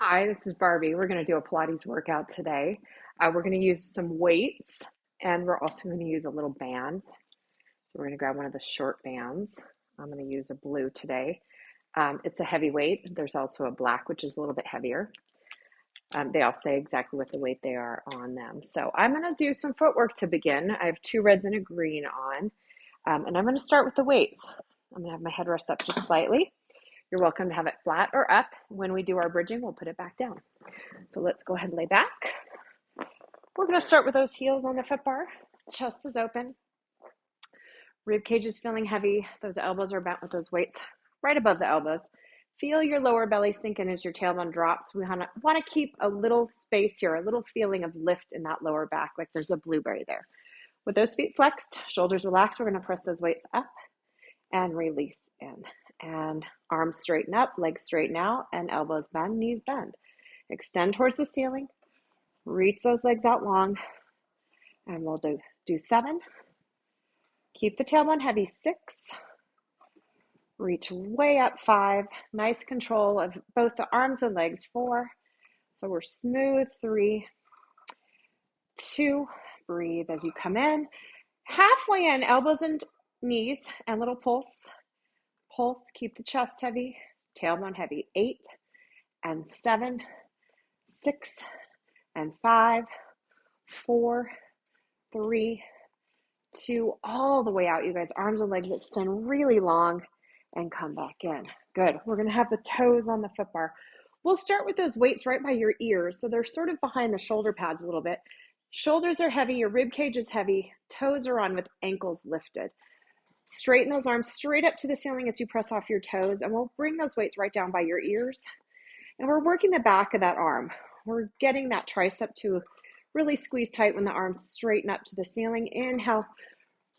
Hi, this is Barbie. We're going to do a Pilates workout today. We're going to use some weights and we're also going to use a little band. So we're going to grab one of the short bands. I'm going to use a blue today. It's a heavy weight. There's also a black, which is a little bit heavier. They all say exactly what the weight they are on them. So I'm going to do some footwork to begin. I have two reds and a green on. And I'm going to start with the weights. I'm going to have my head rest up just slightly. You're welcome to have it flat or up. When we do our bridging, we'll put it back down. So let's go ahead and lay back. We're going to start with those heels on the foot bar. Chest is open. Rib cage is feeling heavy. Those elbows are bent with those weights right above the elbows. Feel your lower belly sink in as your tailbone drops. We want to keep a little space here, a little feeling of lift in that lower back, like there's a blueberry there. With those feet flexed, shoulders relaxed, we're going to press those weights up and release in. And arms straighten up, legs straighten out, and elbows bend, knees bend. Extend towards the ceiling. Reach those legs out long. And we'll do 7. Keep the tailbone heavy, 6. Reach way up, 5. Nice control of both the arms and legs, 4. So we're smooth, 3, 2. Breathe as you come in. Halfway in, elbows and knees, and little pulse. Pulse, keep the chest heavy, tailbone heavy, 8 and 7, 6 and 5, 4, 3, 2, all the way out, you guys. Arms and legs extend really long and come back in. Good. We're going to have the toes on the foot bar. We'll start with those weights right by your ears. So they're sort of behind the shoulder pads a little bit. Shoulders are heavy. Your rib cage is heavy. Toes are on with ankles lifted. Straighten those arms straight up to the ceiling as you press off your toes. And we'll bring those weights right down by your ears. And we're working the back of that arm. We're getting that tricep to really squeeze tight when the arms straighten up to the ceiling. Inhale,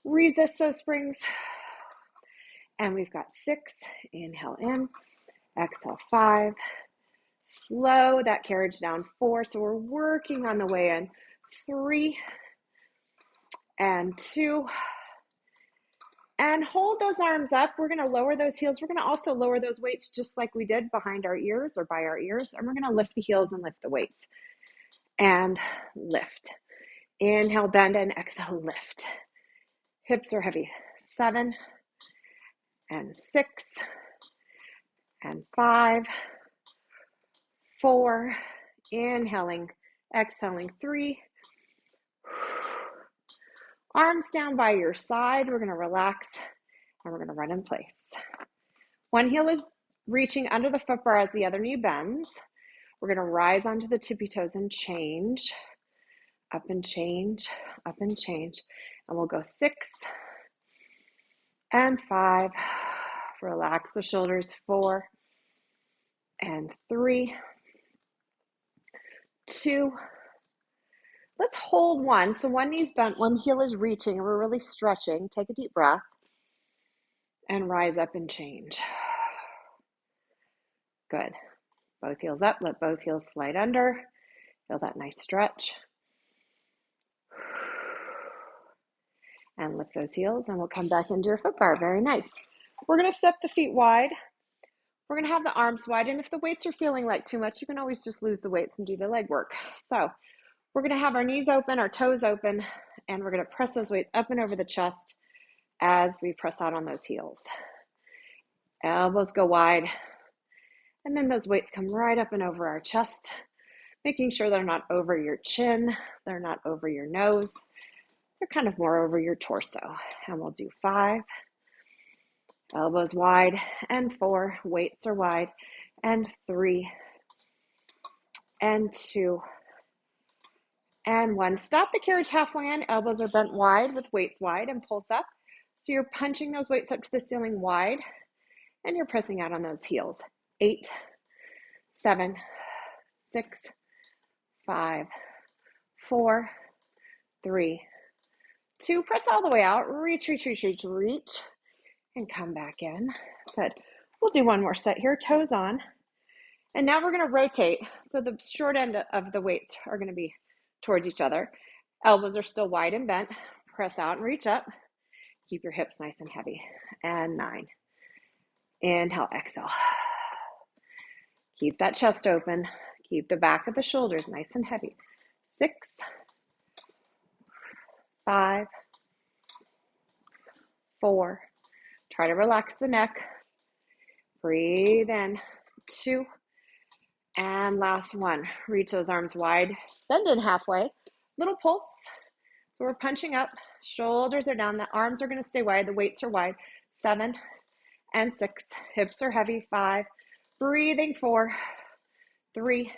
resist those springs. And we've got 6. Inhale in, exhale 5. Slow that carriage down, 4. So we're working on the way in. 3 and 2. And hold those arms up. We're going to lower those heels. We're going to also lower those weights just like we did behind our ears or by our ears. And we're going to lift the heels and lift the weights. And lift. Inhale, bend, and exhale, lift. Hips are heavy. 7 and 6 and 5, 4. Inhaling, exhaling, 3. Arms down by your side. We're going to relax and we're going to run in place. One heel is reaching under the foot bar as the other knee bends. We're going to rise onto the tippy toes and change. Up and change, up and change. And we'll go 6 and 5. Relax the shoulders, 4 and 3, 2. Let's hold 1. So one knee's bent, one heel is reaching, and we're really stretching. Take a deep breath and rise up and change. Good. Both heels up, let both heels slide under. Feel that nice stretch. And lift those heels, and we'll come back into your foot bar. Very nice. We're going to step the feet wide. We're going to have the arms wide, and if the weights are feeling like too much, you can always just lose the weights and do the leg work. So we're going to have our knees open, our toes open, and we're going to press those weights up and over the chest as we press out on those heels. Elbows go wide, and then those weights come right up and over our chest, making sure they're not over your chin, they're not over your nose, they're kind of more over your torso. And we'll do 5, elbows wide, and 4, weights are wide, and 3, and 2, and 1. Stop the carriage halfway in. Elbows are bent wide with weights wide and pulse up. So you're punching those weights up to the ceiling wide and you're pressing out on those heels. 8, 7, 6, 5, 4, 3, 2. Press all the way out. Reach, reach, reach, reach, reach. And come back in. Good. We'll do one more set here. Toes on. And now we're going to rotate. So the short end of the weights are going to be towards each other. Elbows are still wide and bent. Press out and reach up. Keep your hips nice and heavy. And 9. Inhale, exhale. Keep that chest open. Keep the back of the shoulders nice and heavy. 6, 5, 4. Try to relax the neck. Breathe in. 2. And last one. Reach those arms wide. Bend in halfway. Little pulse. So we're punching up. Shoulders are down. The arms are going to stay wide. The weights are wide. 7 and 6. Hips are heavy. 5. Breathing. 4, 3,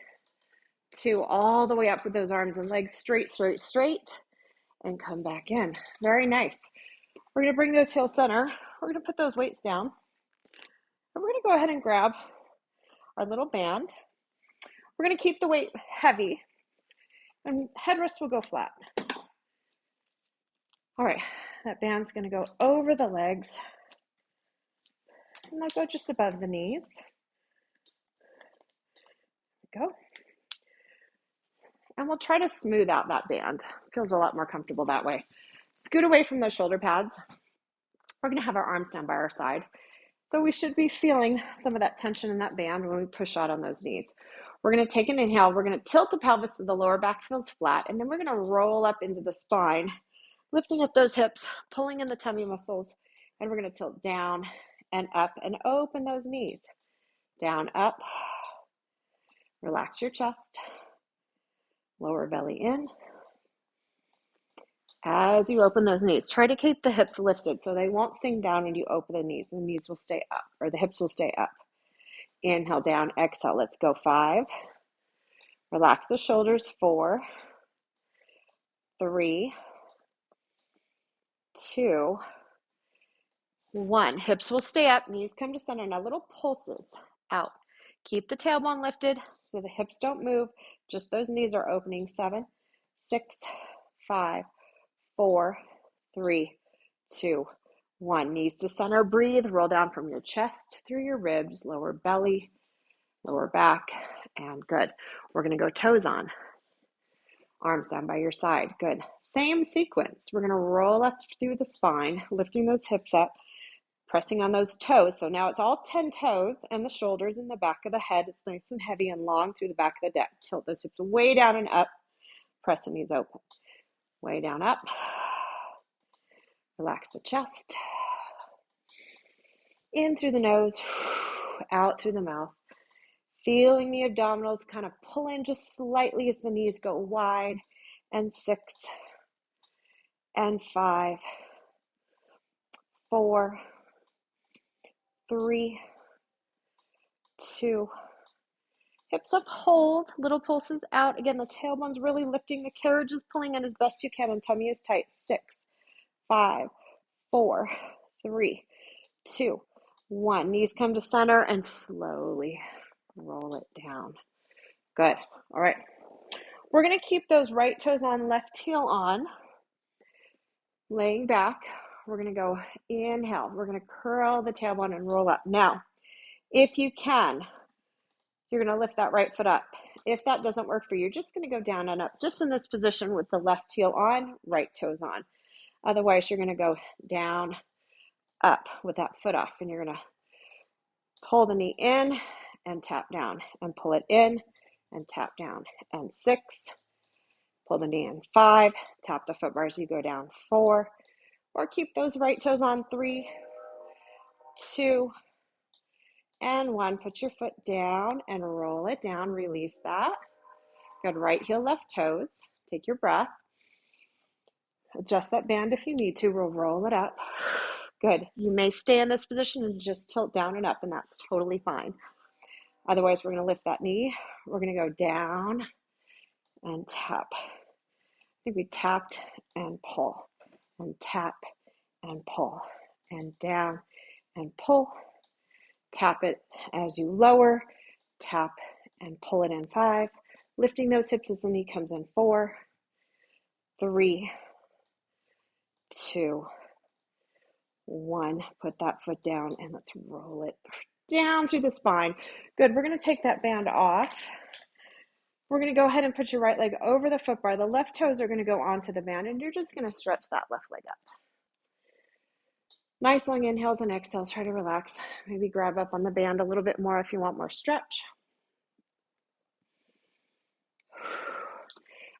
2. All the way up with those arms and legs straight, straight, straight. And come back in. Very nice. We're going to bring those heels center. We're going to put those weights down. And we're going to go ahead and grab our little band. We're going to keep the weight heavy. And headrest will go flat. All right. That band's going to go over the legs. And they'll go just above the knees. There we go. And we'll try to smooth out that band. Feels a lot more comfortable that way. Scoot away from those shoulder pads. We're going to have our arms down by our side. So we should be feeling some of that tension in that band when we push out on those knees. We're going to take an inhale. We're going to tilt the pelvis so the lower back feels flat. And then we're going to roll up into the spine, lifting up those hips, pulling in the tummy muscles. And we're going to tilt down and up and open those knees. Down, up. Relax your chest. Lower belly in. As you open those knees, try to keep the hips lifted so they won't sink down when you open the knees. The knees will stay up, or the hips will stay up. Inhale down, exhale. Let's go. 5. Relax the shoulders. 4, 3, 2, 1. Hips will stay up, knees come to center. Now little pulses out. Keep the tailbone lifted so the hips don't move. Just those knees are opening. 7, 6, 5, 4, 3, 2, 1. Knees to center. Breathe. Roll down from your chest through your ribs, lower belly, lower back, and good. We're going to go toes on. Arms down by your side. Good. Same sequence. We're going to roll up through the spine, lifting those hips up, pressing on those toes. So now it's all 10 toes and the shoulders and the back of the head. It's nice and heavy and long through the back of the neck. Tilt those hips way down and up. Press the knees open. Way down, up. Relax the chest. In through the nose, out through the mouth. Feeling the abdominals kind of pull in just slightly as the knees go wide. And 6, and 5, 4, 3, 2. Hips up, hold. Little pulses out. Again, the tailbone's really lifting. The carriage is pulling in as best you can, and tummy is tight. 6, 5, 4, 3, 2, 1. Knees come to center and slowly roll it down. Good. All right. We're going to keep those right toes on, left heel on. Laying back. We're going to go inhale. We're going to curl the tailbone and roll up. Now, if you can, you're going to lift that right foot up. If that doesn't work for you, you're just going to go down and up, just in this position with the left heel on, right toes on. Otherwise, you're going to go down, up with that foot off, and you're going to pull the knee in and tap down, and pull it in and tap down. And 6, pull the knee in. 5, tap the foot bar as you go down. 4, or keep those right toes on. 3, 2, and 1. Put your foot down and roll it down. Release that. Good. Right heel, left toes. Take your breath. Adjust that band if you need to. We'll roll it up. Good. You may stay in this position and just tilt down and up, and that's totally fine. Otherwise, we're going to lift that knee. We're going to go down and tap. I think we tapped and pull, and tap and pull, and down and pull. Tap it as you lower, tap and pull it in. 5, lifting those hips as the knee comes in. 4, 3, 2, 1. Put that foot down and let's roll it down through the spine. Good. We're going to take that band off. We're going to go ahead and put your right leg over the foot bar. The left toes are going to go onto the band, and you're just going to stretch that left leg up. Nice long inhales and exhales. Try to relax. Maybe grab up on the band a little bit more if you want more stretch.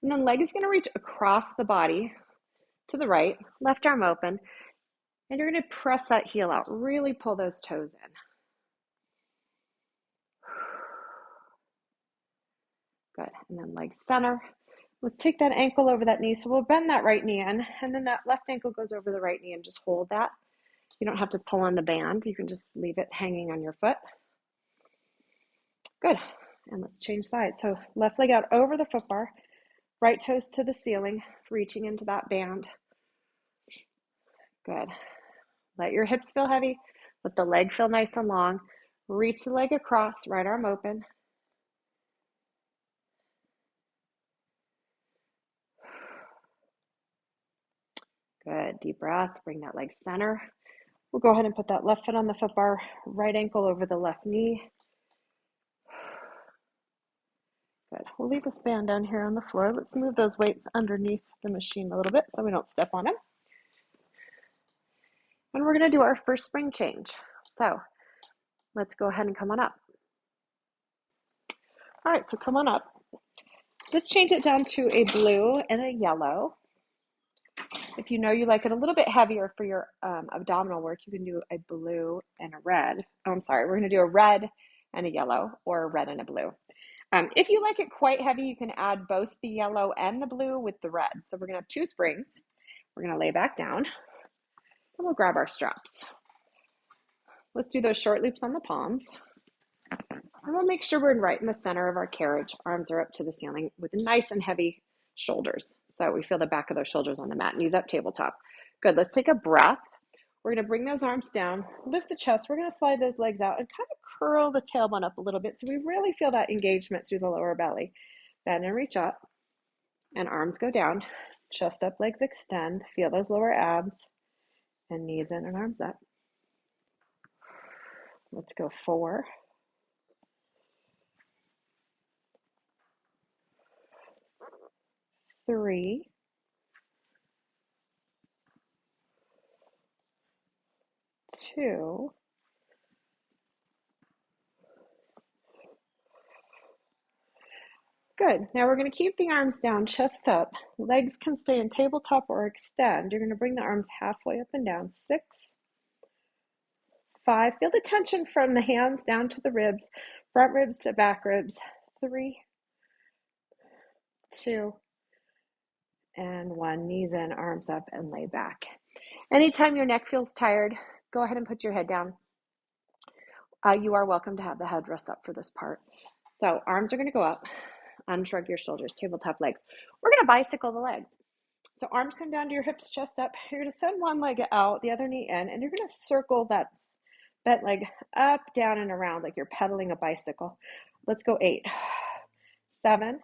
And then leg is going to reach across the body to the right, left arm open, and you're going to press that heel out. Really pull those toes in. Good. And then leg center. Let's take that ankle over that knee. So we'll bend that right knee in, and then that left ankle goes over the right knee and just hold that. You don't have to pull on the band. You can just leave it hanging on your foot. Good. And let's change sides. So left leg out over the foot bar, right toes to the ceiling, reaching into that band. Good. Let your hips feel heavy. Let the leg feel nice and long. Reach the leg across, right arm open. Good. Deep breath. Bring that leg center. We'll go ahead and put that left foot on the foot bar, right ankle over the left knee. Good. We'll leave this band down here on the floor. Let's move those weights underneath the machine a little bit so we don't step on them. And we're going to do our first spring change. So let's go ahead and come on up. All right, so come on up. Let's change it down to a blue and a yellow. If you know you like it a little bit heavier for your abdominal work, you can do a blue and a red. Oh, I'm sorry, we're going to do a red and a yellow, or a red and a blue. If you like it quite heavy, you can add both the yellow and the blue with the red. So we're going to have 2 springs. We're going to lay back down, and we'll grab our straps. Let's do those short loops on the palms. And we'll make sure we're right in the center of our carriage. Arms are up to the ceiling with nice and heavy shoulders. So we feel the back of those shoulders on the mat. Knees up, tabletop. Good. Let's take a breath. We're going to bring those arms down, lift the chest. We're going to slide those legs out and kind of curl the tailbone up a little bit so we really feel that engagement through the lower belly. Bend and reach up, and arms go down. Chest up, legs extend. Feel those lower abs, and knees in and arms up. Let's go 4, 3, 2, 'Good. Now we're going to keep the arms down, chest up. Legs can stay in tabletop or extend. You're going to bring the arms halfway up and down. 6, 5. Feel the tension from the hands down to the ribs, front ribs to back ribs. 3, 2, and 1. Knees in, arms up, and lay back. Anytime your neck feels tired, go ahead and put your head down. You are welcome to have the headrest up for this part. So arms are going to go up. Unshrug your shoulders, tabletop legs. We're going to bicycle the legs. So arms come down to your hips, chest up. You're going to send one leg out, the other knee in, and you're going to circle that bent leg up, down, and around like you're pedaling a bicycle. Let's go 8, 7,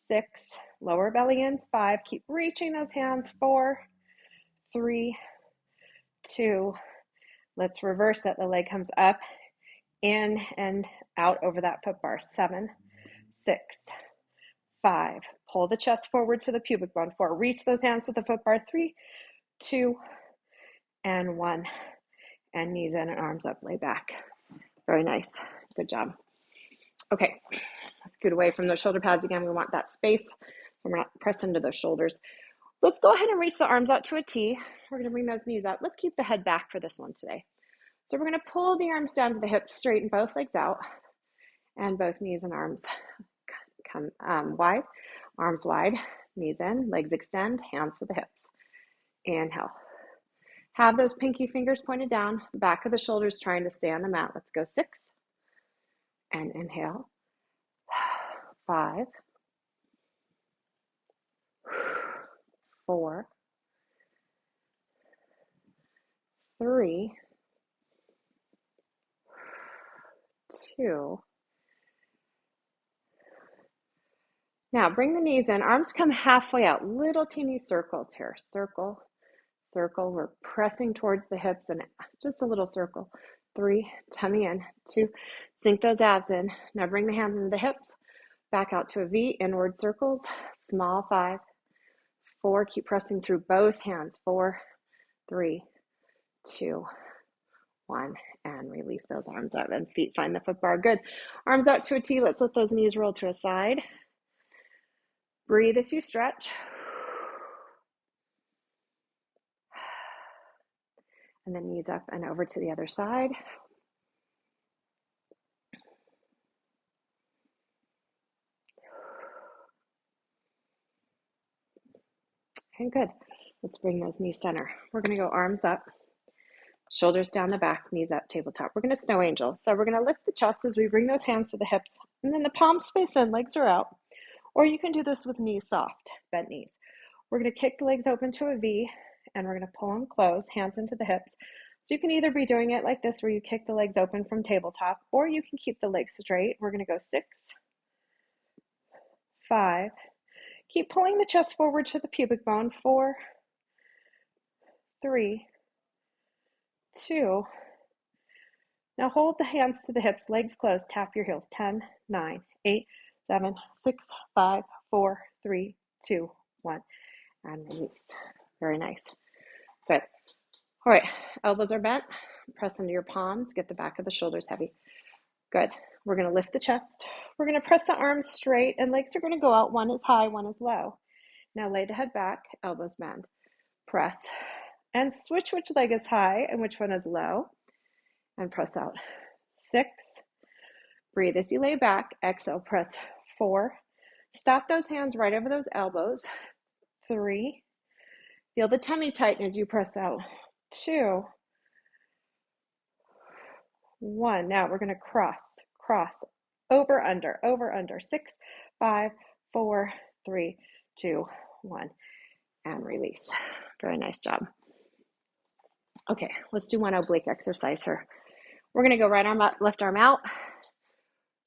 6, lower belly in, 5. Keep reaching those hands. 4, 3, 2. Let's reverse that. The leg comes up, in, and out over that foot bar. 7, 6, 5. Pull the chest forward to the pubic bone. 4. Reach those hands to the foot bar. 3, 2, and 1. And knees in and arms up. Lay back. Very nice. Good job. Okay. Let's scoot away from those shoulder pads again. We want that space so we're not pressed into those shoulders. Let's go ahead and reach the arms out to a T. We're going to bring those knees out. Let's keep the head back for this one today. So we're going to pull the arms down to the hips, straighten both legs out, and both knees and arms come wide. Arms wide, knees in, legs extend, hands to the hips. Inhale. Have those pinky fingers pointed down, back of the shoulders trying to stay on the mat. Let's go 6. And inhale. 5, 4, 3, 2. Now bring the knees in, arms come halfway out, little teeny circles here. Circle, circle. We're pressing towards the hips and just a little circle. 3, tummy in. 2, sink those abs in. Now bring the hands into the hips, back out to a V, inward circles, small. 5, 4, keep pressing through both hands. 4, 3, 2, 1, and release those arms up and feet find the foot bar. Good. Arms out to a T. Let's let those knees roll to a side. Breathe as you stretch. And then knees up and over to the other side. Okay, good. Let's bring those knees center. We're going to go arms up, shoulders down the back, knees up, tabletop. We're going to snow angel. So we're going to lift the chest as we bring those hands to the hips, and then the palms face in, legs are out. Or you can do this with knees soft, bent knees. We're going to kick the legs open to a V, and we're going to pull them close, hands into the hips. So you can either be doing it like this, where you kick the legs open from tabletop, or you can keep the legs straight. We're going to go 6, 5. Keep pulling the chest forward to the pubic bone. 4, 3, 2. Now hold the hands to the hips, legs closed, tap your heels. 10, 9, 8, 7, 6, 5, 4, 3, 2, 1. And release. Very nice. Good. All right, elbows are bent. Press into your palms. Get the back of the shoulders heavy. Good. We're going to lift the chest. We're going to press the arms straight, and legs are going to go out. One is high, one is low. Now lay the head back, elbows bend. Press. And switch which leg is high and which one is low. And press out. 6. Breathe as you lay back. Exhale, press. 4. Stop those hands right over those elbows. 3. Feel the tummy tighten as you press out. 2, 1. Now we're going to cross, over, under. 6, 5, 4, 3, 2, 1. And release. Very nice job. Okay, let's do one oblique exercise here. We're going to go right arm up, left arm out.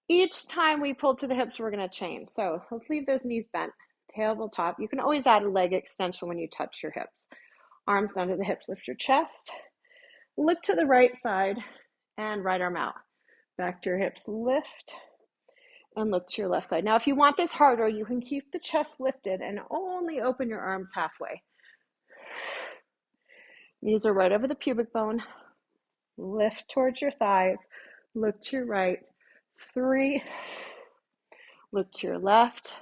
Each time we pull to the hips, we're going to change. So let's leave those knees bent, tabletop. You can always add a leg extension when you touch your hips. Arms down to the hips, lift your chest. Look to the right side and right arm out. Back to your hips, lift, and look to your left side. Now, if you want this harder, you can keep the chest lifted and only open your arms halfway. Knees are right over the pubic bone. Lift towards your thighs. Look to your right. 3. Look to your left.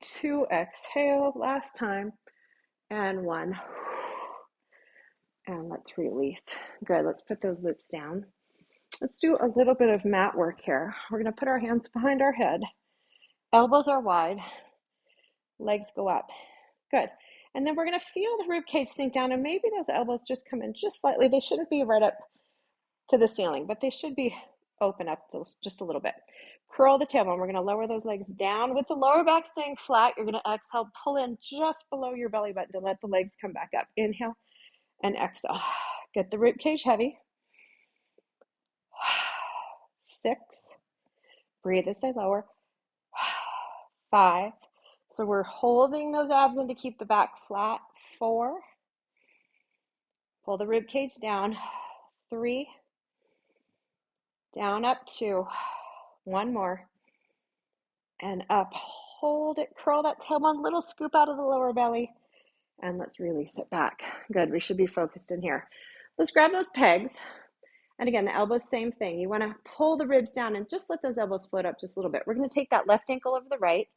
2. Exhale. Last time. And 1. And let's release. Good. Let's put those loops down. Let's do a little bit of mat work here. We're going to put our hands behind our head. Elbows are wide. Legs go up. Good. And then we're going to feel the rib cage sink down, and maybe those elbows just come in just slightly. They shouldn't be right up to the ceiling, but they should be open up just a little bit. Curl the tailbone. We're going to lower those legs down with the lower back staying flat. You're going to exhale, pull in just below your belly button to let the legs come back up. Inhale and exhale. Get the rib cage heavy. 6. Breathe as I lower. 5. So we're holding those abs in to keep the back flat. 4. Pull the rib cage down. 3. Down, up. 2. 1 more. And up. Hold it. Curl that tailbone. Little scoop out of the lower belly. And let's release it back. Good. We should be focused in here. Let's grab those pegs. And again, the elbows, same thing. You want to pull the ribs down and just let those elbows float up just a little bit. We're going to take that left ankle over the right.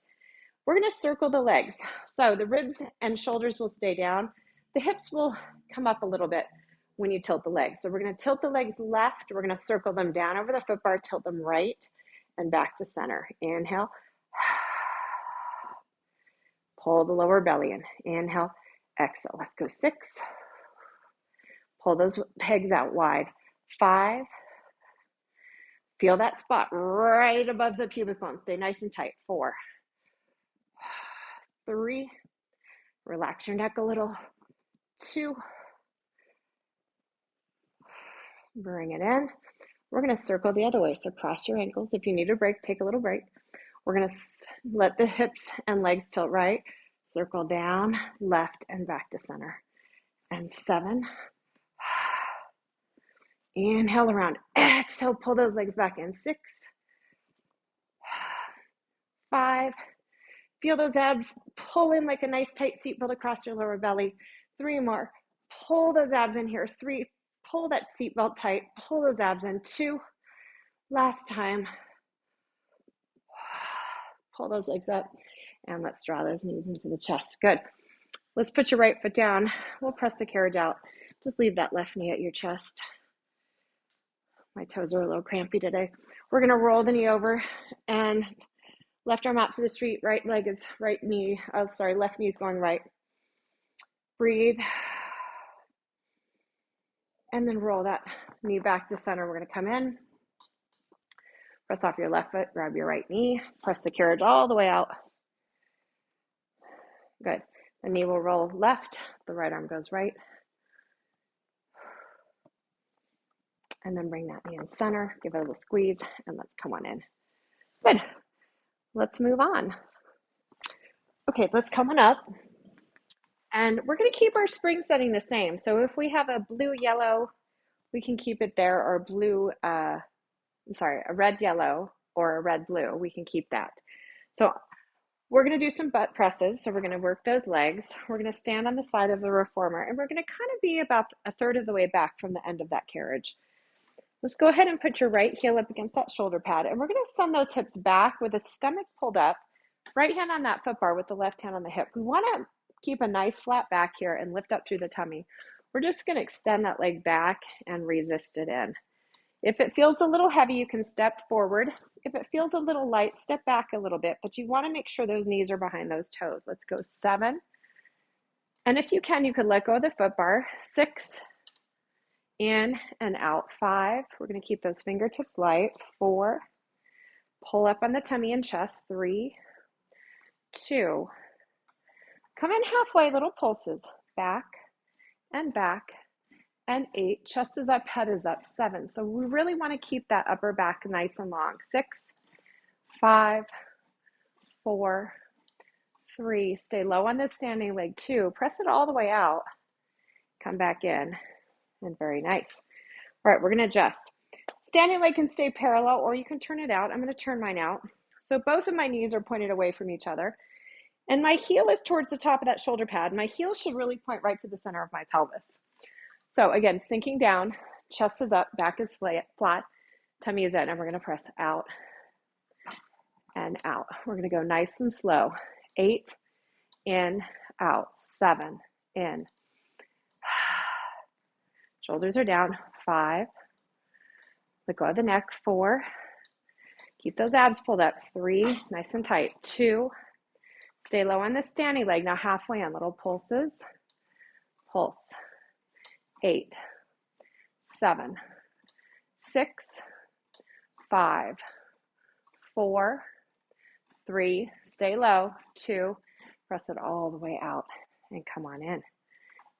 We're going to circle the legs. So the ribs and shoulders will stay down. The hips will come up a little bit when you tilt the legs. So we're going to tilt the legs left. We're going to circle them down over the foot bar, tilt them right, and back to center. Inhale. Pull the lower belly in. Inhale. Exhale. Let's go 6. Pull those pegs out wide. 5. Feel that spot right above the pubic bone. Stay nice and tight. 4. 3. Relax your neck a little. 2. Bring it in. We're going to circle the other way. So cross your ankles. If you need a break, take a little break. We're going to let the hips and legs tilt right. Circle down, left, and back to center. And 7. Inhale around. Exhale, pull those legs back in. 6. 5. Feel those abs pull in like a nice tight seatbelt across your lower belly. 3 more. Pull those abs in here. 3. Pull that seatbelt tight. Pull those abs in. 2. Last time. Pull those legs up. And let's draw those knees into the chest. Good. Let's put your right foot down. We'll press the carriage out. Just leave that left knee at your chest. My toes are a little crampy today. We're going to roll the knee over and left arm out to the street. Right leg is right knee. Oh, sorry, left knee is going right. Breathe. And then roll that knee back to center. We're going to come in. Press off your left foot. Grab your right knee. Press the carriage all the way out. Good. The knee will roll left. The right arm goes right. And then bring that knee in center. Give it a little squeeze. And let's come on in. Good. Let's move on. Okay, let's come on up. And we're going to keep our spring setting the same. So if we have a blue, yellow, we can keep it there, or blue, a red, yellow, or a red, blue. We can keep that. So we're going to do some butt presses. So we're going to work those legs. We're going to stand on the side of the reformer, and we're going to kind of be about a third of the way back from the end of that carriage. Let's go ahead and put your right heel up against that shoulder pad, and we're going to send those hips back with the stomach pulled up, right hand on that foot bar with the left hand on the hip. We want to keep a nice flat back here and lift up through the tummy. We're just going to extend that leg back and resist it in. If it feels a little heavy, you can step forward. If it feels a little light, step back a little bit, but you want to make sure those knees are behind those toes. Let's go 7. And if you can let go of the foot bar. 6, in and out. 5, we're going to keep those fingertips light. 4, pull up on the tummy and chest. 3, 2, come in halfway, little pulses. Back and back. And 8, chest is up, head is up. 7, so we really want to keep that upper back nice and long. 6, 5, 4, 3, stay low on this standing leg. 2, press it all the way out. Come back in, and very nice. All right, we're going to adjust. Standing leg can stay parallel, or you can turn it out. I'm going to turn mine out. So both of my knees are pointed away from each other, and my heel is towards the top of that shoulder pad. My heel should really point right to the center of my pelvis. So again, sinking down, chest is up, back is flat, tummy is in, and we're going to press out and out. We're going to go nice and slow. 8, in, out. 7, in. Shoulders are down. 5, let go of the neck. 4, keep those abs pulled up. 3, nice and tight. 2, stay low on the standing leg. Now halfway in, little pulses. Pulse. 8, 7, 6, 5, 4, 3, stay low. 2, press it all the way out and come on in. And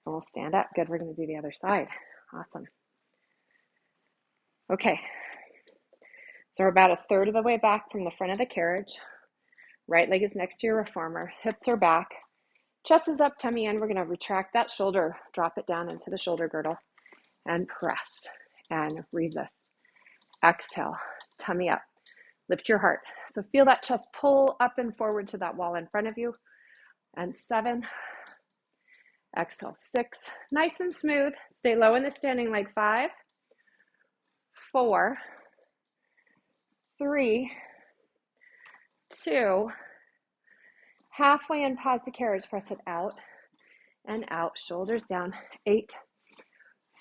we'll stand up. Good. We're going to do the other side. Awesome. Okay. So we're about a third of the way back from the front of the carriage. Right leg is next to your reformer. Hips are back. Chest is up, tummy in. We're going to retract that shoulder, drop it down into the shoulder girdle, and press and resist. Exhale, tummy up. Lift your heart. So feel that chest pull up and forward to that wall in front of you. And 7. Exhale. 6. Nice and smooth. Stay low in the standing leg. 5, 4, 3, 2, halfway in, pause the carriage, press it out and out, shoulders down. 8,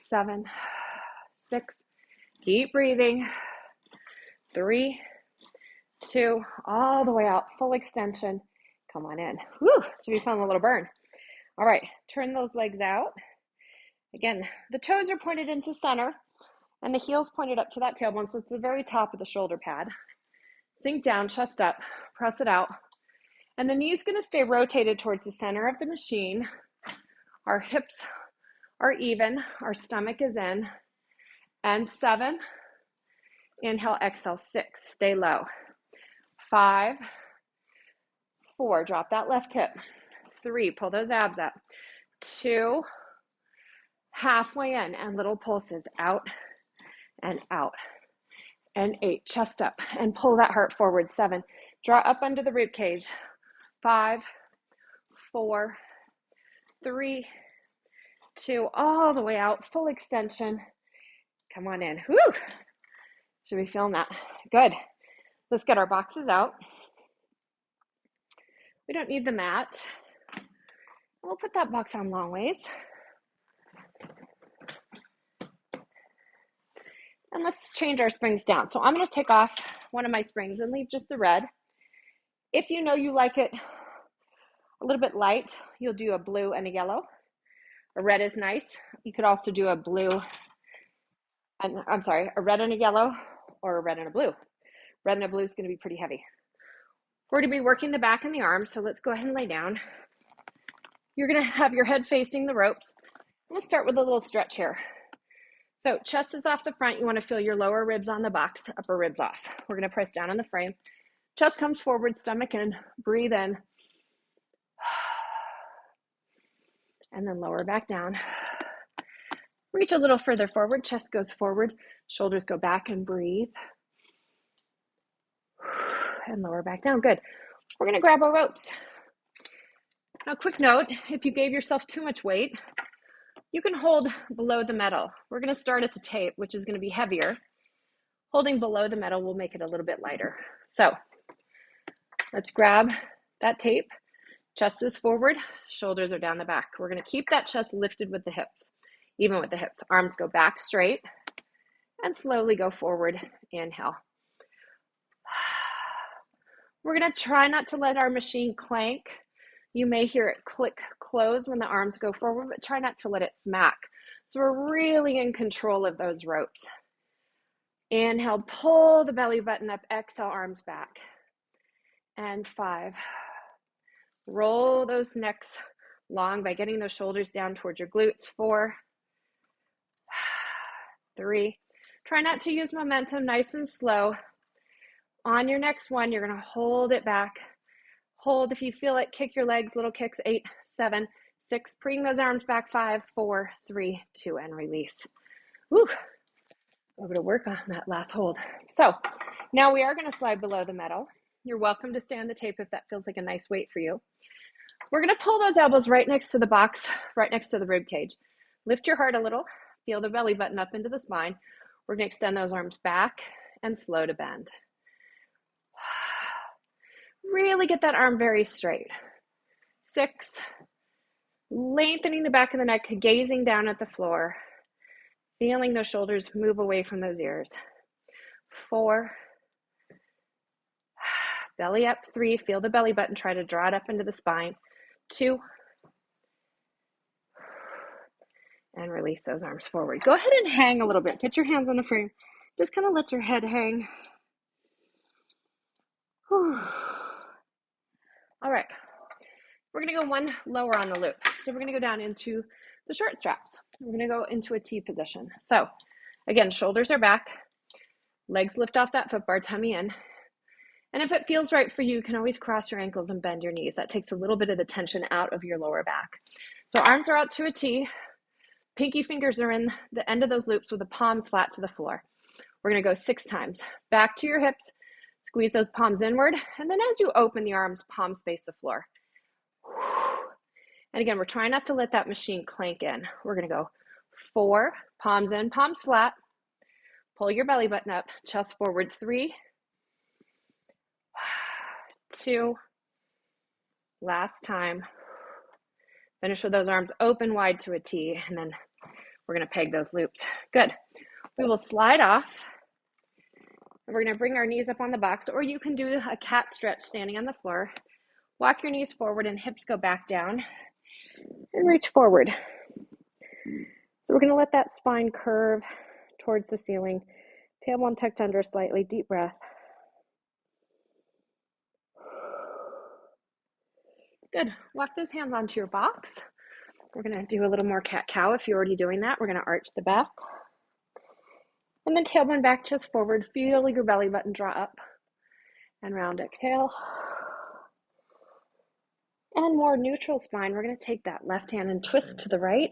7, 6, keep breathing. 3, 2, all the way out, full extension. Come on in. Whew, should be feeling a little burn. All right, turn those legs out. Again, the toes are pointed into center and the heels pointed up to that tailbone, so it's the very top of the shoulder pad. Sink down, chest up, press it out. And the knee is going to stay rotated towards the center of the machine. Our hips are even. Our stomach is in. And 7. Inhale, exhale. 6. Stay low. 5, 4. Drop that left hip. 3. Pull those abs up. 2. Halfway in and little pulses out and out. And 8. Chest up and pull that heart forward. 7. Draw up under the rib cage. 5, 4, 3, 2, all the way out, full extension. Come on in. Whew. Should be feeling that. Good. Let's get our boxes out. We don't need the mat. We'll put that box on long ways. And let's change our springs down. So I'm going to take off one of my springs and leave just the red. If you know you like it a little bit light, you'll do a blue and a yellow. A red is nice. You could also do a blue and a red and a yellow, or a red and a blue. Red and a blue is going to be pretty heavy. We're going to be working the back and the arms, so let's go ahead and lay down. You're going to have your head facing the ropes. We'll start with a little stretch here. So chest is off the front. You want to feel your lower ribs on the box, upper ribs off. We're going to press down on the frame. Chest comes forward, stomach in, breathe in. And then lower back down. Reach a little further forward, chest goes forward, shoulders go back and breathe. And lower back down, good. We're going to grab our ropes. Now, quick note, if you gave yourself too much weight, you can hold below the metal. We're going to start at the tape, which is going to be heavier. Holding below the metal will make it a little bit lighter. So let's grab that tape. Chest is forward, shoulders are down the back. We're going to keep that chest lifted with the hips, even with the hips. Arms go back straight and slowly go forward. Inhale. We're going to try not to let our machine clank. You may hear it click close when the arms go forward, but try not to let it smack. So we're really in control of those ropes. Inhale, pull the belly button up, exhale, arms back. And 5. Roll those necks long by getting those shoulders down towards your glutes. 4, 3. Try not to use momentum, nice and slow. On your next one, you're going to hold it back. Hold if you feel it, kick your legs, little kicks, 8, 7, 6. Bring those arms back, 5, 4, 3, 2, and release. Woo. Over to work on that last hold. So now we are going to slide below the metal. You're welcome to stay on the tape if that feels like a nice weight for you. We're going to pull those elbows right next to the box, right next to the rib cage. Lift your heart a little. Feel the belly button up into the spine. We're going to extend those arms back and slow to bend. Really get that arm very straight. 6, lengthening the back of the neck, gazing down at the floor, feeling those shoulders move away from those ears. 4, belly up. 3, feel the belly button, try to draw it up into the spine. 2, and release those arms forward. Go ahead and hang a little bit. Get your hands on the frame. Just kind of let your head hang. Whew. All right. We're going to go one lower on the loop. So we're going to go down into the short straps. We're going to go into a T position. So again, shoulders are back. Legs lift off that foot bar, tummy in. And if it feels right for you, you can always cross your ankles and bend your knees. That takes a little bit of the tension out of your lower back. So arms are out to a T. Pinky fingers are in the end of those loops with the palms flat to the floor. We're going to go 6 times. Back to your hips. Squeeze those palms inward. And then as you open the arms, palms face the floor. And again, we're trying not to let that machine clank in. We're going to go 4, palms in, palms flat. Pull your belly button up, chest forward. 3, 2, last time. Finish with those arms open wide to a T, and then we're going to peg those loops. Good. We will slide off. And we're going to bring our knees up on the box, or you can do a cat stretch standing on the floor. Walk your knees forward and hips go back down and reach forward. So we're going to let that spine curve towards the ceiling. Tailbone tucked under slightly. Deep breath. Good. Walk those hands onto your box. We're going to do a little more cat-cow. If you're already doing that, we're going to arch the back. And then tailbone back, chest forward. Feel your belly button draw up. And round exhale. And more neutral spine. We're going to take that left hand and twist to the right.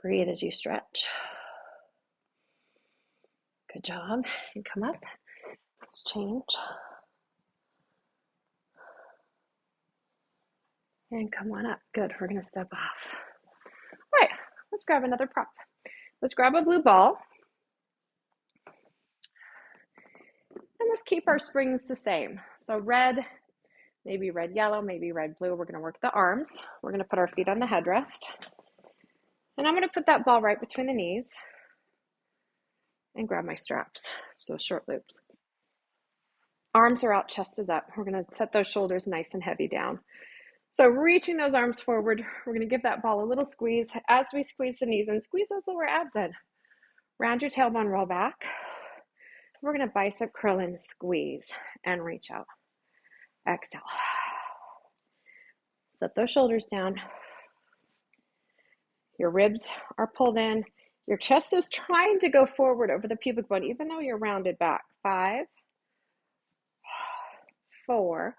Breathe as you stretch. Good job. And come up. Let's change. And come on up. Good. We're going to step off. All right. Let's grab another prop. Let's grab a blue ball. And let's keep our springs the same. So red, maybe red, yellow, maybe red, blue. We're going to work the arms. We're going to put our feet on the headrest. And I'm going to put that ball right between the knees and grab my straps, so short loops. Arms are out, chest is up. We're going to set those shoulders nice and heavy down. So reaching those arms forward, we're going to give that ball a little squeeze. As we squeeze the knees in, squeeze those lower abs in. Round your tailbone, roll back. We're going to bicep curl and squeeze and reach out. Exhale. Set those shoulders down. Your ribs are pulled in. Your chest is trying to go forward over the pubic bone, even though you're rounded back. 5, 4,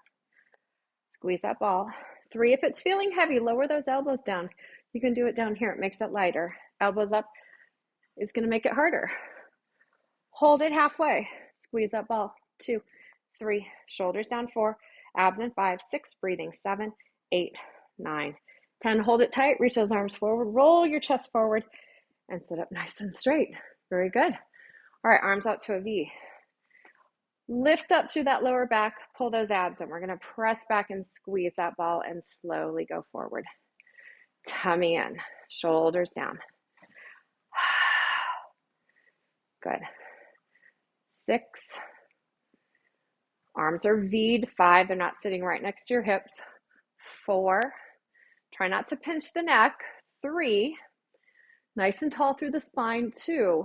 squeeze that ball. 3, if it's feeling heavy, lower those elbows down. You can do it down here. It makes it lighter. Elbows up is going to make it harder. Hold it halfway. Squeeze that ball. 2, 3, shoulders down. 4, abs in. 5, 6, breathing. 7, 8, 9, 10. Hold it tight. Reach those arms forward. Roll your chest forward and sit up nice and straight. Very good. All right, arms out to a V. Lift up through that lower back, pull those abs in. We're going to press back and squeeze that ball and slowly go forward. Tummy in, shoulders down. Good. 6, arms are V'd. 5, they're not sitting right next to your hips. 4, try not to pinch the neck. 3, nice and tall through the spine. 2,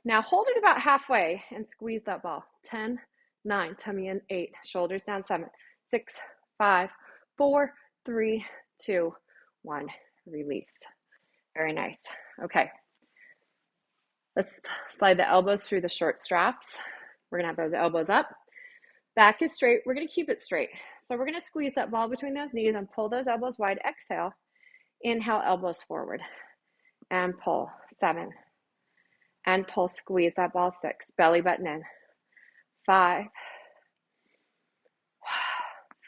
now hold it about halfway and squeeze that ball. 10, 9, tummy in. 8, shoulders down. 7, 6, 5, 4, 3, 2, 1, release. Very nice. Okay. Let's slide the elbows through the short straps. We're gonna have those elbows up. Back is straight. We're gonna keep it straight. So we're gonna squeeze that ball between those knees and pull those elbows wide. Exhale. Inhale, elbows forward. And pull. 7. And pull, squeeze that ball. 6, belly button in. 5,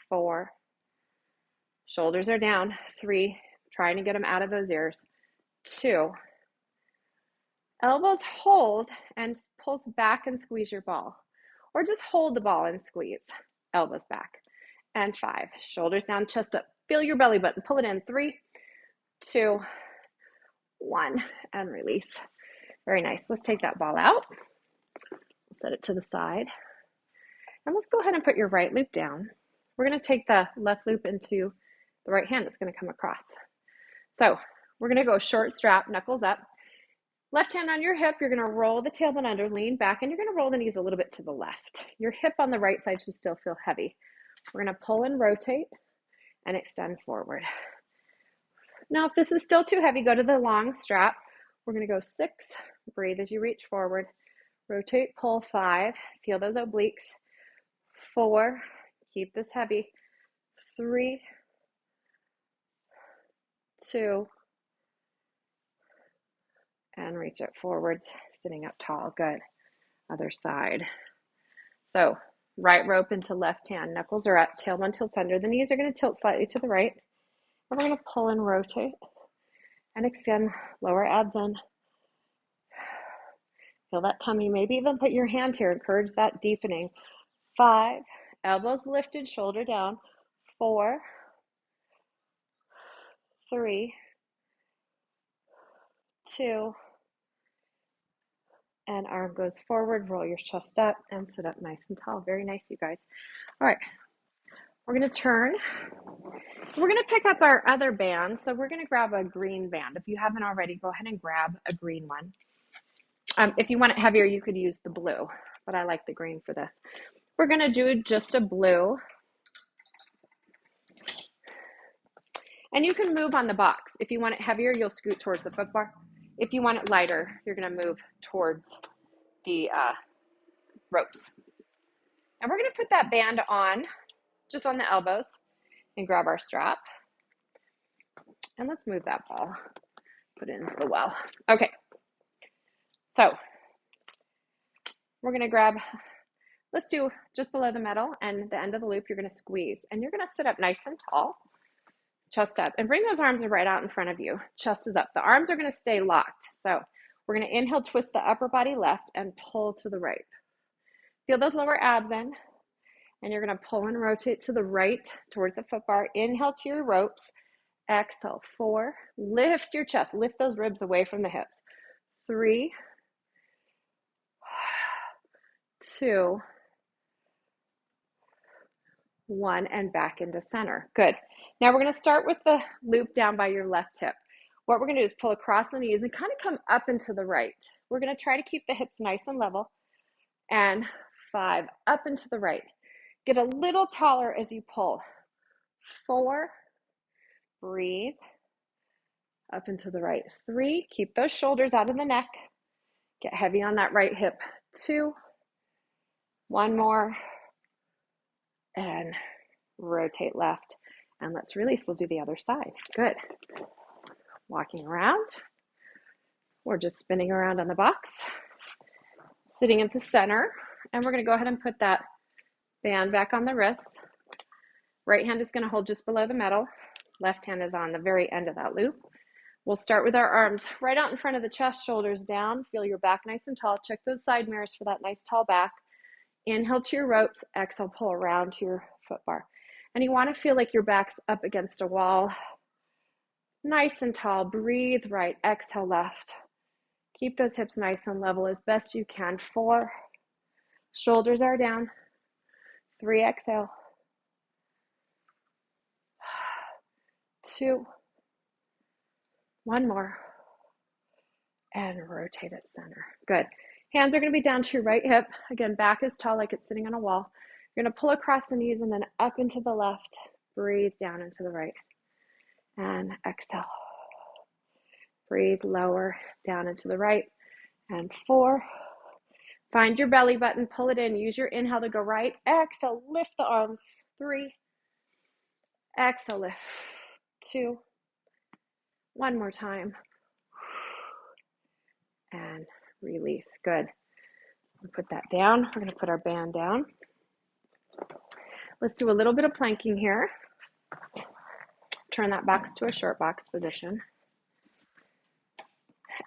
4, shoulders are down. 3, trying to get them out of those ears. 2, elbows hold and pulls back and squeeze your ball. Or just hold the ball and squeeze. Elbows back. And 5, shoulders down, chest up. Feel your belly button. Pull it in. 3, 2, 1, and release. Very nice. Let's take that ball out. Set it to the side. And let's go ahead and put your right loop down. We're going to take the left loop into the right hand that's going to come across. So we're going to go short strap, knuckles up. Left hand on your hip, you're going to roll the tailbone under, lean back, and you're going to roll the knees a little bit to the left. Your hip on the right side should still feel heavy. We're going to pull and rotate and extend forward. Now, if this is still too heavy, go to the long strap. We're going to go 6, breathe as you reach forward. Rotate, pull. 5, feel those obliques. 4, keep this heavy. 3, 2, and reach it forwards, sitting up tall. Good. Other side. So right rope into left hand, knuckles are up, tailbone tilts under. The knees are going to tilt slightly to the right. And we're going to pull and rotate and extend, lower abs in. Feel that tummy. Maybe even put your hand here. Encourage that deepening. 5, elbows lifted, shoulder down. 4, 3, 2, and arm goes forward. Roll your chest up and sit up nice and tall. Very nice, you guys. All right, we're going to turn. We're going to pick up our other band. So we're going to grab a green band. If you haven't already, go ahead and grab a green one. If you want it heavier, you could use the blue, but I like the green for this. We're going to do just a blue. And you can move on the box. If you want it heavier, you'll scoot towards the foot bar. If you want it lighter, you're going to move towards the ropes. And we're going to put that band on, just on the elbows, and grab our strap. And let's move that ball. Put it into the well. Okay. So we're going to grab, let's do just below the middle and the end of the loop, you're going to squeeze. And you're going to sit up nice and tall. Chest up, and bring those arms right out in front of you. Chest is up. The arms are going to stay locked. So we're going to inhale, twist the upper body left, and pull to the right. Feel those lower abs in. And you're going to pull and rotate to the right towards the foot bar. Inhale to your ropes. Exhale, 4. Lift your chest. Lift those ribs away from the hips. 3, 2, 1, and back into center. Good. Now we're going to start with the loop down by your left hip. What we're going to do is pull across the knees and kind of come up and to the right. We're going to try to keep the hips nice and level. And 5, up and to the right. Get a little taller as you pull. 4, breathe, up and to the right. 3, keep those shoulders out of the neck. Get heavy on that right hip. 2, 1 more, and rotate left. And let's release. We'll do the other side. Good. Walking around, or just spinning around on the box. Sitting at the center, and we're going to go ahead and put that band back on the wrist. Right hand is going to hold just below the metal. Left hand is on the very end of that loop. We'll start with our arms right out in front of the chest, shoulders down. Feel your back nice and tall. Check those side mirrors for that nice tall back. Inhale to your ropes. Exhale, pull around to your foot bar. And you want to feel like your back's up against a wall. Nice and tall. Breathe right. Exhale left. Keep those hips nice and level as best you can. 4. Shoulders are down. 3, exhale. 2, 1 more, and rotate at center. Good. Hands are going to be down to your right hip. Again, back is tall like it's sitting on a wall. You're going to pull across the knees and then up into the left. Breathe down into the right. And exhale. Breathe lower down into the right. And 4. Find your belly button. Pull it in. Use your inhale to go right. Exhale. Lift the arms. 3. Exhale. Lift. 2. 1 more time. And release. Good. We'll put that down. We're going to put our band down. Let's do a little bit of planking here. Turn that box to a short box position.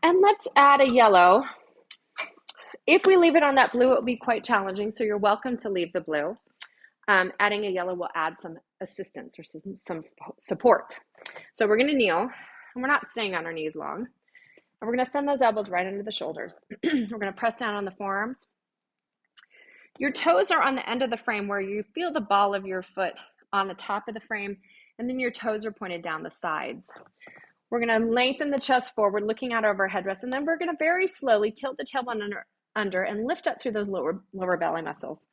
And let's add a yellow. If we leave it on that blue, it will be quite challenging, so you're welcome to leave the blue. Adding a yellow will add some assistance or some support. So we're going to kneel, and we're not staying on our knees long. And we're going to send those elbows right under the shoulders. We're going to press down on the forearms. Your toes are on the end of the frame where you feel the ball of your foot on the top of the frame, and then your toes are pointed down the sides. We're going to lengthen the chest forward, looking out over our headrest, and then we're going to very slowly tilt the tailbone under and lift up through those lower belly muscles.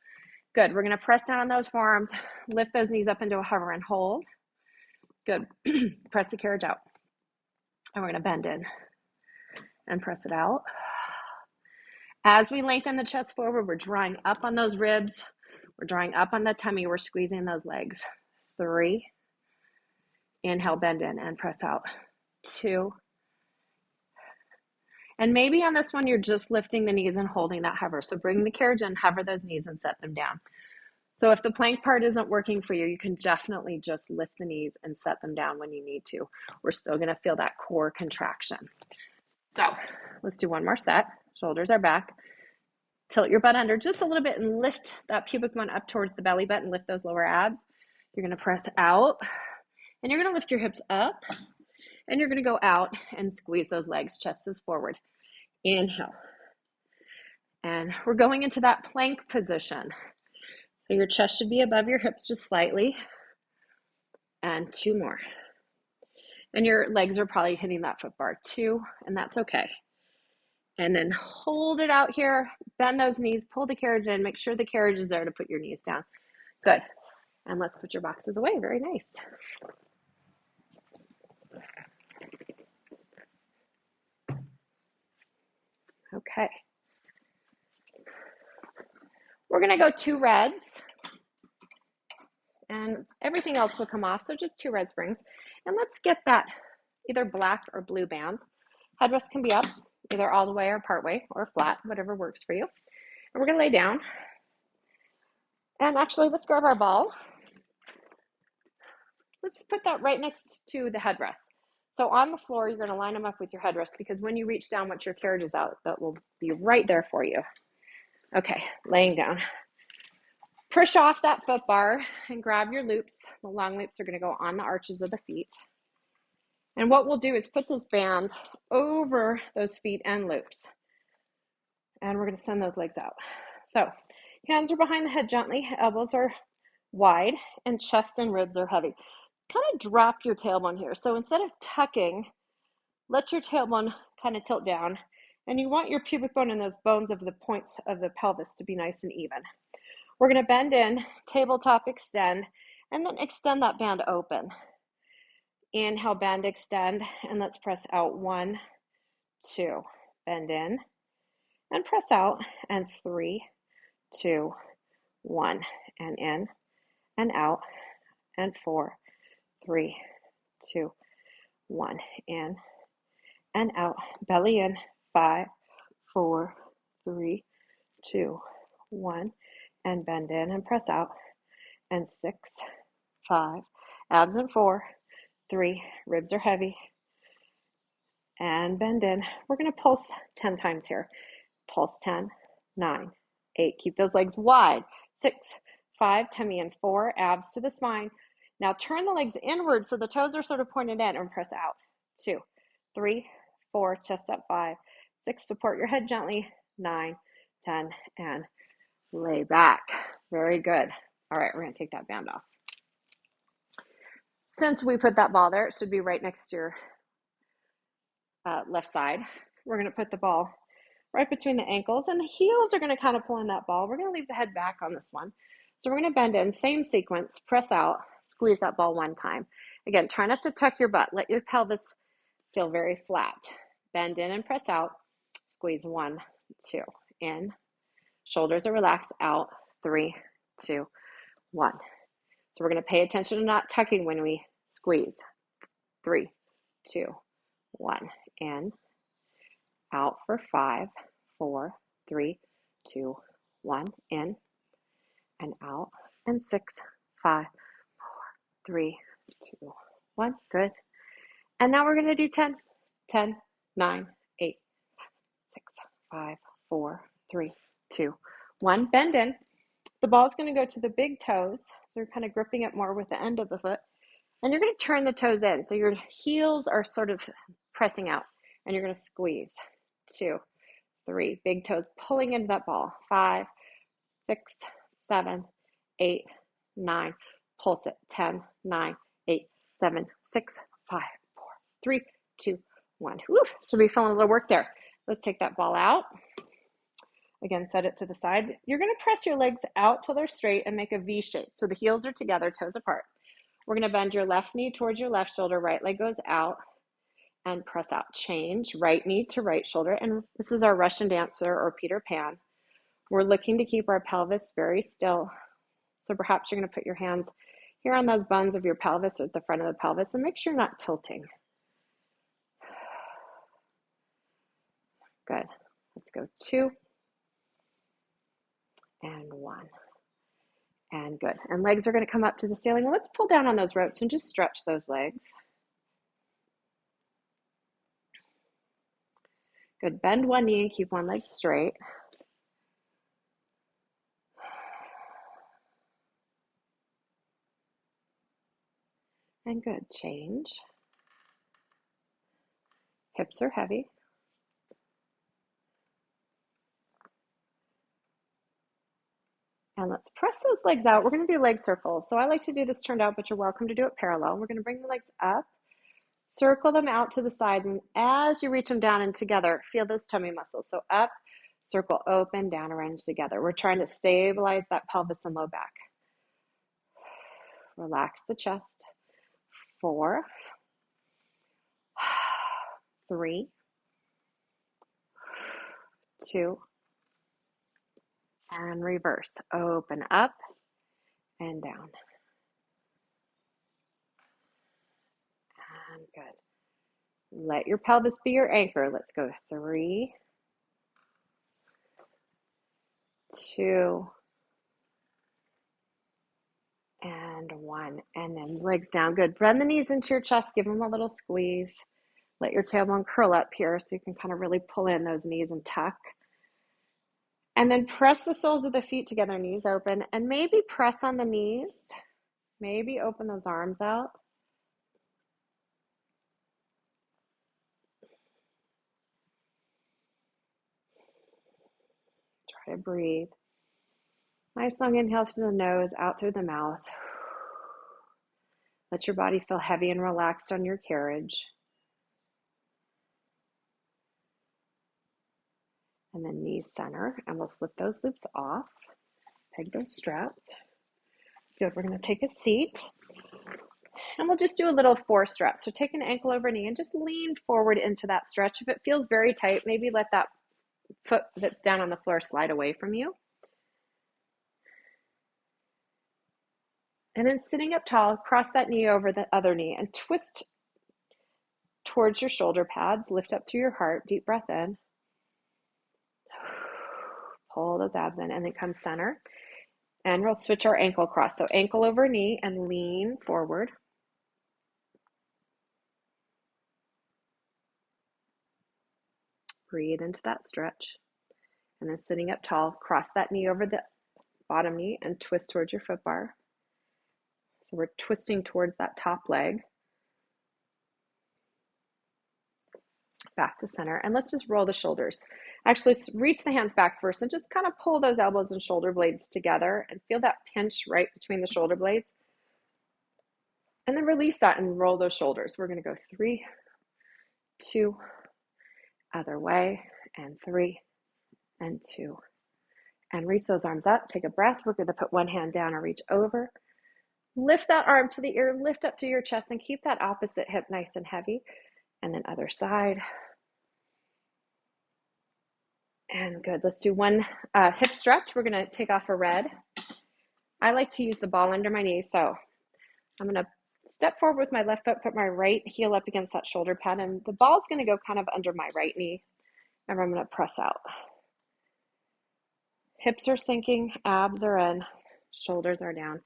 Good. We're going to press down on those forearms, lift those knees up into a hover and hold. Good. Press the carriage out. And we're going to bend in and press it out. As we lengthen the chest forward, we're drawing up on those ribs. We're drawing up on the tummy. We're squeezing those legs. 3. Inhale, bend in and press out. 2. And maybe on this one, you're just lifting the knees and holding that hover. So bring the carriage in, hover those knees and set them down. So if the plank part isn't working for you, you can definitely just lift the knees and set them down when you need to. We're still going to feel that core contraction. So let's do one more set. Shoulders are back. Tilt your butt under just a little bit and lift that pubic bone up towards the belly button. Lift those lower abs. You're going to press out, and you're going to lift your hips up, and you're going to go out and squeeze those legs. Chest is forward. Inhale. And we're going into that plank position. So your chest should be above your hips just slightly. And 2 more. And your legs are probably hitting that foot bar. 2, and that's okay. And then hold it out here. Bend those knees. Pull the carriage in. Make sure the carriage is there to put your knees down. Good. And let's put your boxes away. Very nice. Okay. We're going to go 2 reds. And everything else will come off. So just 2 red springs. And let's get that either black or blue band. Headrest can be up, either all the way or part way or flat, whatever works for you. And we're going to lay down. And actually, let's grab our ball. Let's put that right next to the headrest. So on the floor, you're going to line them up with your headrest, because when you reach down, once your carriage is out, that will be right there for you. Okay, laying down. Push off that foot bar and grab your loops. The long loops are going to go on the arches of the feet. And what we'll do is put this band over those feet and loops. And we're going to send those legs out. So hands are behind the head gently, elbows are wide, and chest and ribs are heavy. Kind of drop your tailbone here. So instead of tucking, let your tailbone kind of tilt down. And you want your pubic bone and those bones of the points of the pelvis to be nice and even. We're going to bend in, tabletop extend, and then extend that band open. Inhale, bend, extend, and let's press out. 1, 2, bend in, and press out, and 3, 2, 1, and in, and out, and 4, 3, 2, 1, in, and out, belly in, 5, 4, 3, 2, 1, and bend in and press out, and 6, 5, abs in 4, 3, ribs are heavy, and bend in. We're going to pulse 10 times here. Pulse 10, 9, 8, keep those legs wide, 6, 5, tummy in, 4, abs to the spine. Now turn the legs inward so the toes are sort of pointed in and press out. 2, 3, 4, chest up, 5, 6, support your head gently, 9, 10, and lay back. Very good. All right, we're going to take that band off. Since we put that ball there, it should be right next to your left side. We're going to put the ball right between the ankles, and the heels are going to kind of pull in that ball. We're going to leave the head back on this one. So we're going to bend in, same sequence, press out, squeeze that ball one time. Again, try not to tuck your butt. Let your pelvis feel very flat. Bend in and press out, squeeze 1, 2, in. Shoulders are relaxed, out, 3, 2, 1. So we're going to pay attention to not tucking when we squeeze. 3, 2, 1, in. Out for 5, 4, 3, 2, 1, in, and out, and 6, 5, 4, 3, 2, 1, good. And now we're going to do 10, 10, 9, 8, 6, 5, 4, 3, 2, 1, bend in. The ball is going to go to the big toes, so you're kind of gripping it more with the end of the foot, and you're going to turn the toes in, so your heels are sort of pressing out, and you're going to squeeze. 2, 3, big toes pulling into that ball. 5, 6, 7, 8, 9, pulse it. 10, 9, 8, 7, 6, 5, 4, 3, 2, 1. Woo, should be feeling a little work there. Let's take that ball out. Again, set it to the side. You're going to press your legs out till they're straight and make a V shape. So the heels are together, toes apart. We're going to bend your left knee towards your left shoulder, right leg goes out, and press out. Change, right knee to right shoulder. And this is our Russian dancer or Peter Pan. We're looking to keep our pelvis very still. So perhaps you're going to put your hands here on those bones of your pelvis or at the front of the pelvis, and make sure you're not tilting. Good. Let's go 2 and 1. And good. And legs are going to come up to the ceiling. Let's pull down on those ropes and just stretch those legs. Good. Bend one knee and keep one leg straight. And good. Change. Hips are heavy. And let's press those legs out. We're going to do leg circles. So I like to do this turned out, but you're welcome to do it parallel. We're going to bring the legs up, circle them out to the side, and as you reach them down and together, feel those tummy muscles. So up, circle, open, down, arrange together. We're trying to stabilize that pelvis and low back. Relax the chest. 4, 3, 2, and reverse. Open up and down. And good. Let your pelvis be your anchor. Let's go 3, 2, and 1. And then legs down. Good. Bend the knees into your chest. Give them a little squeeze. Let your tailbone curl up here so you can kind of really pull in those knees and tuck. And then press the soles of the feet together, knees open, and maybe press on the knees. Maybe open those arms out. Try to breathe. Nice long inhale through the nose, out through the mouth. Let your body feel heavy and relaxed on your carriage. And then knees center, and we'll slip those loops off. Peg those straps. Good, we're going to take a seat. And we'll just do a little 4 stretch. So take an ankle over knee and just lean forward into that stretch. If it feels very tight, maybe let that foot that's down on the floor slide away from you. And then sitting up tall, cross that knee over the other knee and twist towards your shoulder pads. Lift up through your heart. Deep breath in. Pull those abs in and then come center. And we'll switch our ankle across. So ankle over knee and lean forward. Breathe into that stretch. And then sitting up tall, cross that knee over the bottom knee and twist towards your foot bar. So we're twisting towards that top leg. Back to center. And let's just roll the shoulders. Actually, reach the hands back first and just kind of pull those elbows and shoulder blades together and feel that pinch right between the shoulder blades. And then release that and roll those shoulders. We're going to go 3, 2, other way, and 3, and 2. And reach those arms up. Take a breath. We're going to put one hand down or reach over. Lift that arm to the ear, lift up through your chest, and keep that opposite hip nice and heavy. And then other side. And good. Let's do one hip stretch. We're going to take off a red. I like to use the ball under my knee. So I'm going to step forward with my left foot, put my right heel up against that shoulder pad, and the ball's going to go kind of under my right knee. And I'm going to press out. Hips are sinking, abs are in, shoulders are down.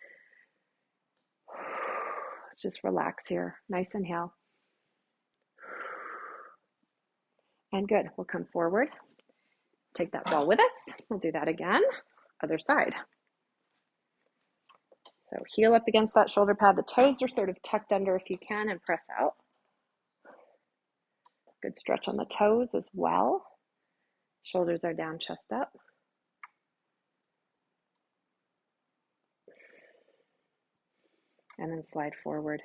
Just relax here. Nice inhale. And good. We'll come forward. Take that ball with us. We'll do that again. Other side. So heel up against that shoulder pad. The toes are sort of tucked under if you can, and press out. Good stretch on the toes as well. Shoulders are down, chest up. And then slide forward.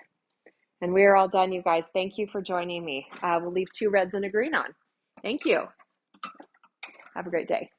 And we are all done, you guys. Thank you for joining me. We'll leave 2 reds and a green on. Thank you. Have a great day.